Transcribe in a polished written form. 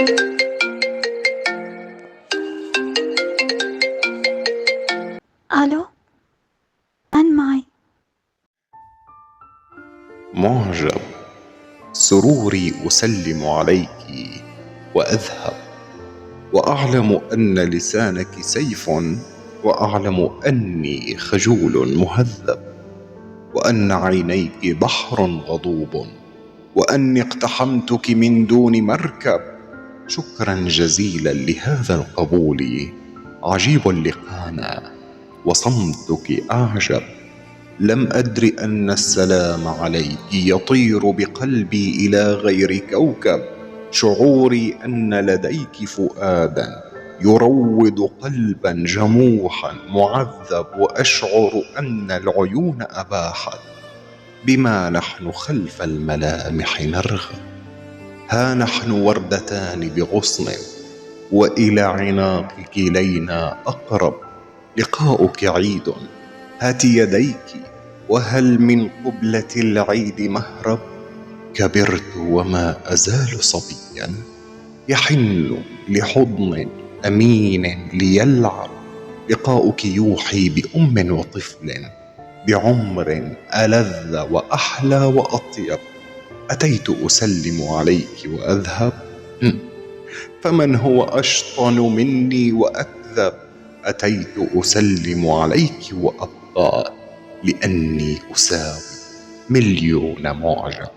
ألو، من معي؟ معجب. سروري أسلم عليك وأذهب، وأعلم أن لسانك سيف، وأعلم أني خجول مهذب، وأن عينيك بحر غضوب، وأني اقتحمتك من دون مركب. شكرا جزيلا لهذا القبول، عجيب لقانا وصمتك أعجب. لم أدر أن السلام عليك يطير بقلبي إلى غير كوكب. شعوري أن لديك فؤادا يروض قلبا جموحا معذب، وأشعر أن العيون أباحت بما نحن خلف الملامح نرغب. ها نحن وردتان بغصن، وإلى عناق كلينا أقرب. لقاؤك عيد، هات يديك، وهل من قبلة العيد مهرب؟ كبرت وما أزال صبيا يحن لحضن أمين ليلعب. لقاؤك يوحي بأم وطفل، بعمر ألذ وأحلى وأطيب. أتيت أسلم عليك وأذهب، فمن هو أشطن مني وأكذب؟ أتيت أسلم عليك وأبقى، لأني أساوي مليون معجب.